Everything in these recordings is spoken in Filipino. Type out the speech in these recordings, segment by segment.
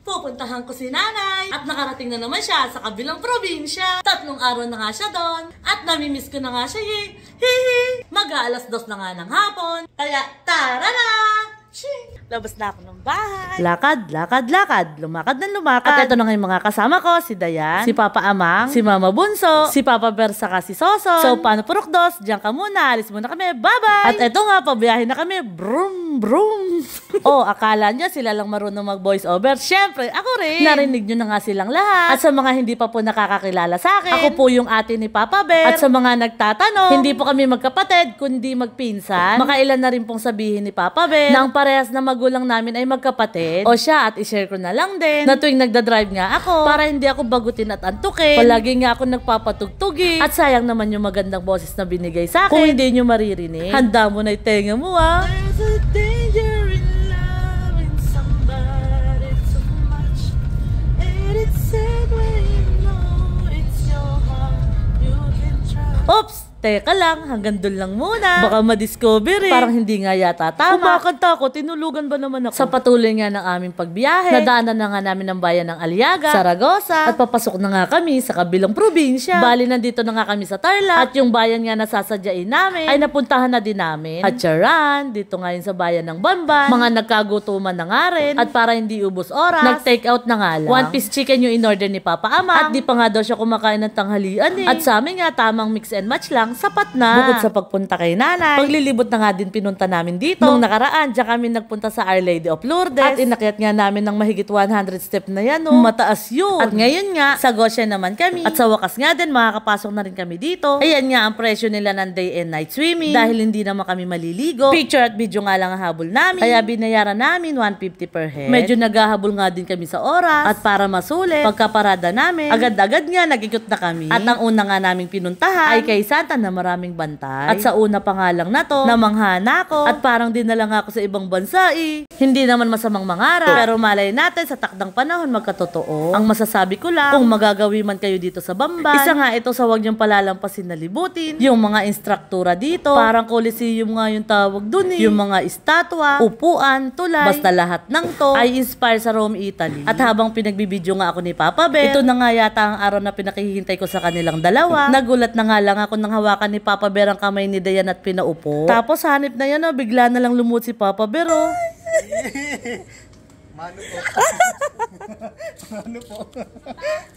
Pupuntahan ko si nanay at nakarating na naman siya sa kabilang probinsya. 3 araw na nga siya doon at namimiss ko na nga siya. Hihi! Mag-aalas 2 na nga ng hapon. Kaya tara na! Labas na ako ng bahay. Lakad, lakad, lakad. Lumakad na lumakad. At ito na nga yung mga kasama ko. Si Dayan, si Papa Amang, si Mama Bunso, si Papa Ber, saka si Soson. So, paano Purukdos? Diyan ka muna. Alis muna kami. Bye-bye! At ito nga, pabiyahin na kami. Brum, brum. Oh, akala niya sila lang marunong mag-voice over. Siyempre, ako rin. Narinig nyo na nga silang lahat. At sa mga hindi pa po nakakakilala sa akin, ako po yung ate ni Papa Ber. At sa mga nagtatanong, hindi po kami magkapatid, kundi magpinsan. Makailan na rin pong sabihin ni Papa Ber na ang parehas na magulang namin ay magkapatid. O siya, at i-share ko na lang din na tuwing nagdadrive nga ako, para hindi ako bagutin at antukin, palagi nga ako nagpapatugtugi. At sayang naman yung magandang boses na binigay sa akin. Kung hindi nyo maririnig, handa mo na itenga mo ah. There's a danger in loving somebody too much, and it's sad when you know it's your heart you can trust. Oops! Teka lang, hanggang doon lang muna. Baka ma-discover eh. Parang hindi nga yata tama. Kumakanta ako, tinulugan ba naman ako? Sa patuloy nga ng aming pagbiyahe, nadaanan na nga namin ang bayan ng Aliaga, Saragosa, at papasok na nga kami sa kabilang probinsya. Bali, nandito na nga kami sa Tarlac, at yung bayan nga nasasadyain namin, ay napuntahan na din namin. At charan, dito nga yun sa bayan ng Bamban, mga nagkagutuman na nga rin, at para hindi ubos oras, nag-take out na nga lang. 1-piece chicken yung in-order ni Papa Amang, at di pa nga daw siya kumakain ng tanghalian eh. At sa amin nga, tamang mix and match lang, sapat na. Bukod sa pagpunta kay nanay, paglilibot na nga din pinunta namin dito. Nung nakaraan, diyan kami nagpunta sa Our Lady of Lourdes. At inakyat nga namin ng mahigit 100 step na yan. Oh. Mataas yun. At ngayon nga, sa Goshen naman kami. At sa wakas nga din, makakapasok na rin kami dito. Ayan nga ang presyo nila ng day and night swimming. Dahil hindi naman kami maliligo. Picture at video nga lang ang habol namin. Kaya binayaran namin 150 per head. Medyo naghahabol nga din kami sa oras. At para masulit, pagkaparada namin, agad-agad nga nag-ikot na kami. At ang una nga naming pinuntahan ay kay Santa na maraming bantay. At sa una pa nga lang na to, namanghana ko. At parang dinala nga ako sa ibang bansa eh. Hindi naman masamang mangarap. Pero malay natin sa takdang panahon magkatotoo. Ang masasabi ko lang, kung magagawi man kayo dito sa Bamban, isa nga ito sa wag niyong palalampasin na libutin. Yung mga instruktura dito, parang coliseum nga yung tawag dun eh. Yung mga estatwa, upuan, tulay, basta lahat ng to ay inspire sa Rome, Italy. At habang pinagbibidyo nga ako ni Papa Ber, ito na nga yata ang araw na pinakihintay ko sa kanilang dalawa. Nagulat na nga lang ako nang hawakan ni Papa Ber ang kamay ni Dayan at pinaupo. Tapos hanip na yan, bigla na lang lumuot si Papa Ber. Mano po. Mano po.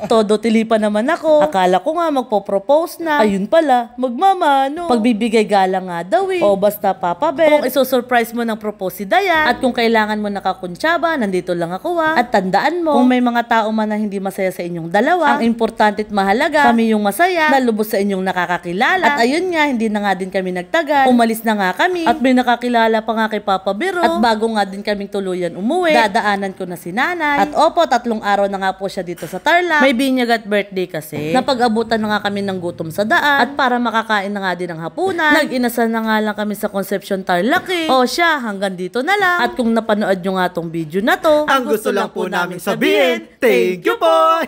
Todo tilipa naman ako. Akala ko nga magpo-propose na. Ayun pala, magmamano. Pagbibigay galang nga daw eh. O basta Papa Ber, kung iso-surprise mo ng propose si Dayan, at kung kailangan mo nakakuntsaba, nandito lang ako ah. At tandaan mo, kung may mga tao man na hindi masaya sa inyong dalawa, ang importante at mahalaga, kami yung masaya, na lubos sa inyong nakakakilala. At ayun nga, hindi na nga din kami nagtagal. Umalis na nga kami. At may nakakilala pa nga kay Papa Ber. At bago nga din kaming tuluyan umuwi, dadaanan ko na si nanay. At opo, 3 araw na nga po siya dito sa Tarlac. May binyag at birthday kasi. Napag-abutan na nga kami ng gutom sa daan. At para makakain na nga din ng hapunan, nag-inasal na nga lang kami sa Concepcion Tarlac eh. O siya, hanggang dito na lang. At kung napanood nyo nga tong video na to, ang gusto lang po namin sabihin, thank you po!